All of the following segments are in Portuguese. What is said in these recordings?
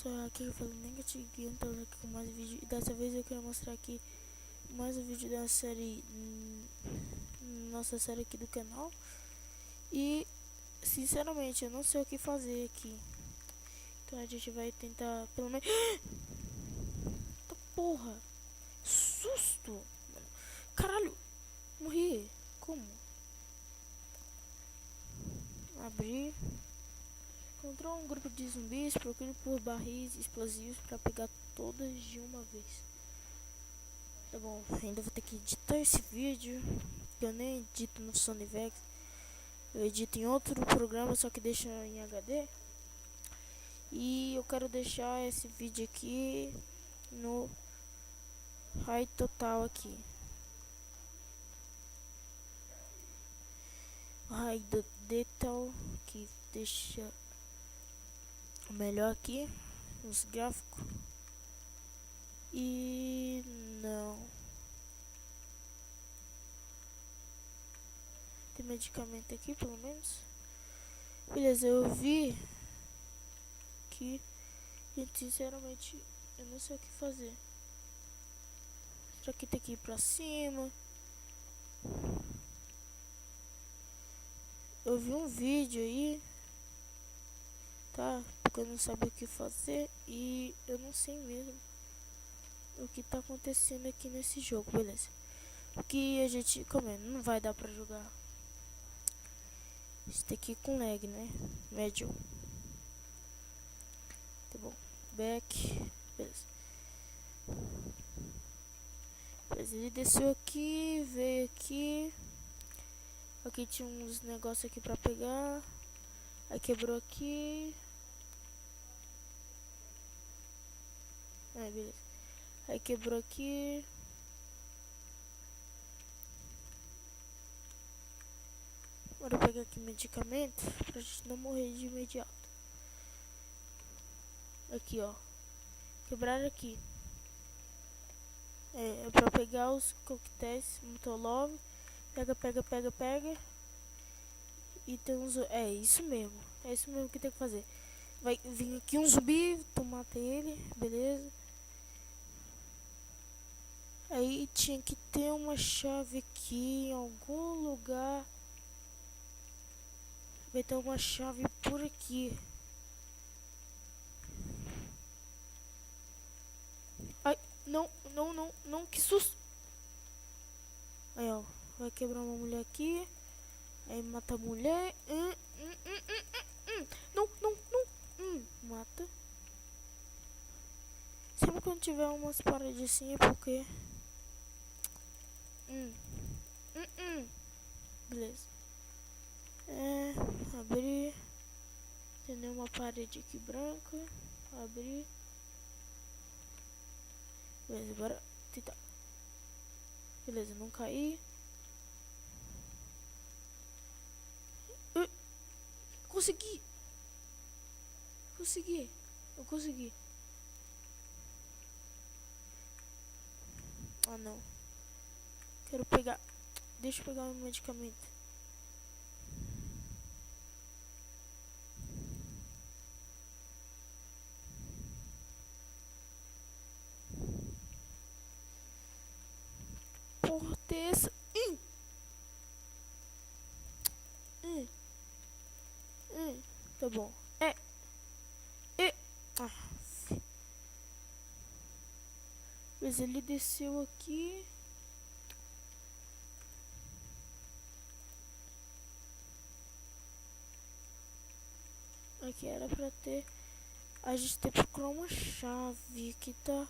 pessoal, aqui eu falo Negative Game, tô aqui com mais vídeo. E dessa vez eu quero mostrar aqui mais um vídeo da série, nossa série aqui do canal. E sinceramente eu não sei o que fazer aqui, então a gente vai tentar pelo menos. Eita porra, susto, caralho, morri. Como? Abrir. Encontrou um grupo de zumbis, procure por barris explosivos para pegar todas de uma vez. Tá bom, ainda vou ter que editar esse vídeo, que eu nem edito no Sonyvex. Eu edito em outro programa, só que deixa em HD. E eu quero deixar esse vídeo aqui no High Total aqui. High Total, que deixa melhor aqui os gráficos. E não tem medicamento aqui, pelo menos. Beleza, eu vi que, gente, sinceramente eu não sei o que fazer. Será que tem que ir pra cima? Eu vi um vídeo aí, tá? Porque eu não sabia o que fazer e eu não sei mesmo o que tá acontecendo aqui nesse jogo, beleza? Que a gente, como é, não vai dar pra jogar. Isso tem que ir com lag, né? Médio. Tá bom. Back. Beleza. Beleza, ele desceu aqui, veio aqui. Aqui tinha uns negócios aqui pra pegar. Aí quebrou aqui. Beleza. Aí quebrou aqui. Bora pegar aqui medicamento pra gente não morrer de imediato. Aqui, ó. Quebraram aqui. É pra pegar os coquetéis Molotov. Pega. E tem uns. É isso mesmo. É isso mesmo que tem que fazer. Vai vir aqui um zumbi, tu mata ele, beleza? Aí tinha que ter uma chave aqui em algum lugar. Vai ter uma chave por aqui. Ai, não, que susto. Aí, ó, vai quebrar uma mulher aqui. Aí mata a mulher. Não. Mata. Sempre quando tiver umas paredes assim é porque... Beleza. Abrir. Tem uma parede aqui branca. Abrir. Beleza, bora tentar. Beleza, não caí. Consegui. Eu consegui. Ah, não. Quero pegar. Deixa eu pegar o medicamento. Porra, terça. Tá bom. Mas ele desceu aqui. Aqui era pra ter. A gente tem que procurar uma chave que tá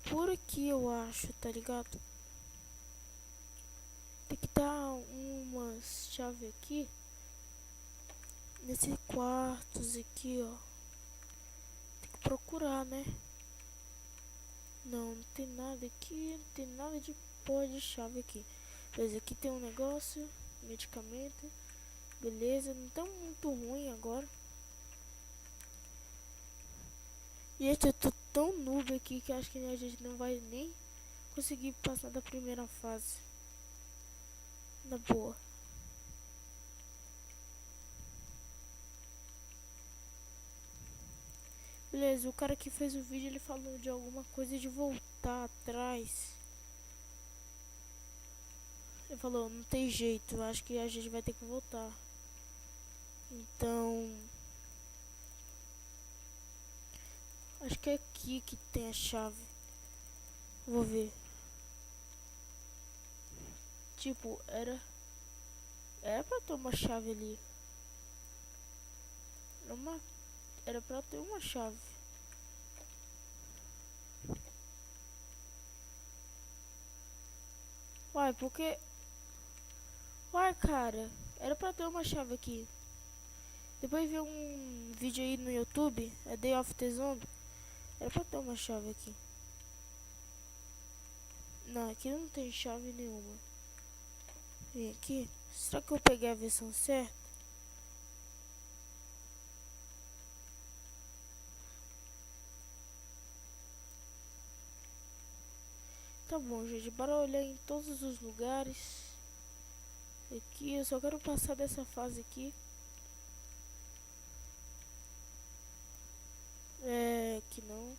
por aqui, eu acho, tá ligado? Tem que dar umas chaves aqui. Nesses quartos aqui, ó. Tem que procurar, né? Não tem nada aqui. Não tem nada de porra de chave aqui. Beleza, aqui tem um negócio. Medicamento. Beleza, não tá muito ruim agora. Gente, eu tô tão noob aqui que acho que a gente não vai nem conseguir passar da primeira fase. Na boa. Beleza, o cara que fez o vídeo, ele falou de alguma coisa de voltar atrás. Ele falou, não tem jeito, acho que a gente vai ter que voltar. Então, acho que é aqui que tem a chave. Vou ver. Tipo, era pra ter uma chave ali. Era pra ter uma chave. Uai, porque... Uai, cara, era pra ter uma chave aqui. Depois vi um vídeo aí no YouTube, é Day of the Zone. Era pra ter uma chave aqui. Não, aqui não tem chave nenhuma. Vem aqui. Será que eu peguei a versão certa? Tá bom, gente. Bora olhar em todos os lugares. Aqui, eu só quero passar dessa fase aqui. Aqui não.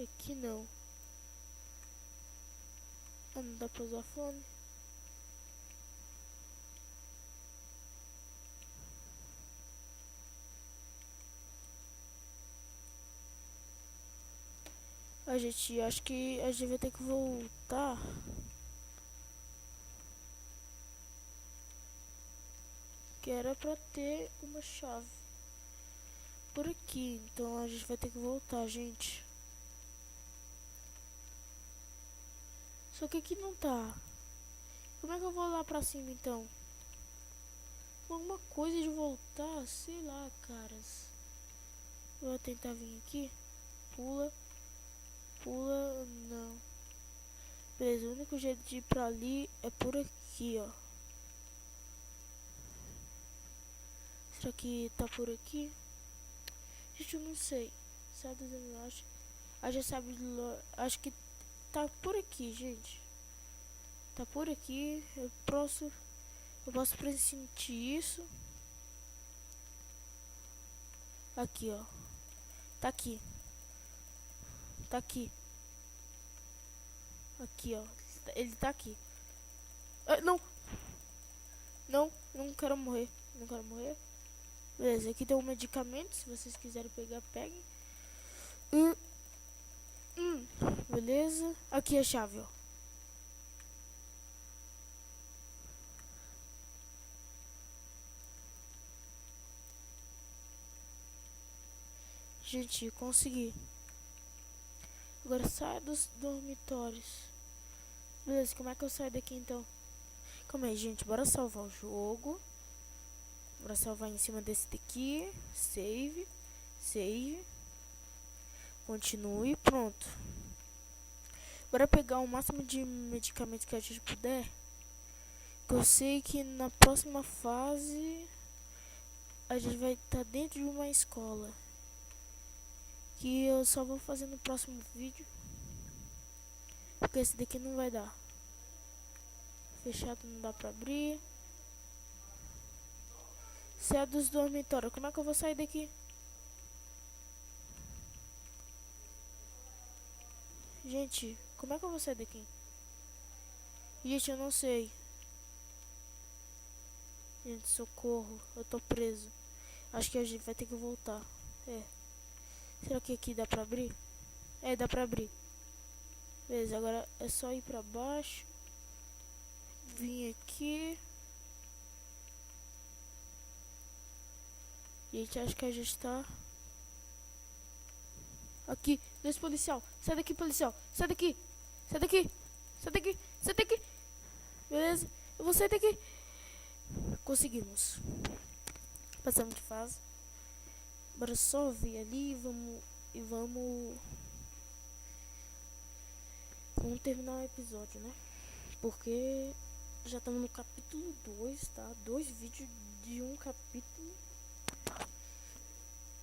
Aqui não. Ah, não dá pra usar fone. A gente, acho que a gente vai ter que voltar. Que era pra ter uma chave por aqui. Então a gente vai ter que voltar, gente. Só que aqui não tá. Como é que eu vou lá pra cima então? Alguma coisa de voltar, sei lá, caras. Vou tentar vir aqui. Pula. Pula, não. Beleza, o único jeito de ir pra ali é por aqui, ó. Será que tá por aqui? Gente, eu não sei. Sabe, eu acho. Ah, já sabe, acho que tá por aqui, gente. Tá por aqui. Eu posso pressentir isso. Aqui, ó. Tá aqui. Tá aqui. Aqui, ó. Ele tá aqui. Ah, não. Não quero morrer. Não quero morrer. Beleza, aqui tem um medicamento. Se vocês quiserem pegar, peguem. Beleza. Aqui a chave, ó. Gente, consegui. Agora saia dos dormitórios. Beleza, como é que eu saio daqui então? Calma aí, gente. Bora salvar o jogo. Bora salvar em cima desse daqui. Save. Save. Continue. Pronto. Bora pegar o máximo de medicamentos que a gente puder. Que eu sei que na próxima fase a gente vai estar dentro de uma escola. Que eu só vou fazer no próximo vídeo. Porque esse daqui não vai dar. Fechado, não dá pra abrir. Se é dos dormitórios, como é que eu vou sair daqui? Gente, como é que eu vou sair daqui? Gente, eu não sei. Gente, socorro. Eu tô preso. Acho que a gente vai ter que voltar. Será que aqui dá pra abrir? Dá pra abrir. Beleza, agora é só ir pra baixo. Vim aqui. Gente, acho que a gente tá... Aqui, dois policial. Sai daqui, policial. Sai daqui. Sai daqui. Sai daqui. Sai daqui. Beleza, eu vou sair daqui. Conseguimos. Passamos de fase. Bora só vir ali e vamos terminar o episódio, né? Porque já estamos no capítulo 2, tá? 2 vídeos de um capítulo.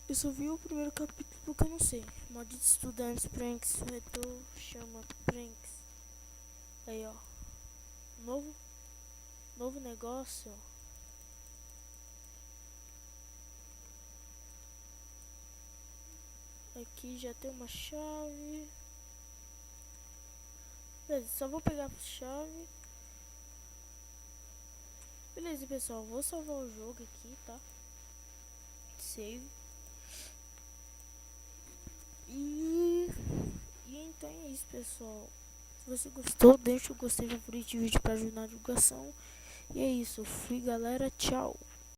Eu só vi o primeiro capítulo porque eu não sei. Malditos estudantes, pranks, o reitor chama pranks. Aí, ó. Novo negócio, ó. Aqui já tem uma chave. Beleza, só vou pegar a chave. Beleza, pessoal, vou salvar o jogo aqui, tá? Save. E então é isso, pessoal. Se você gostou, deixa o gostei favorito de vídeo pra ajudar na divulgação. E é isso, fui galera, tchau.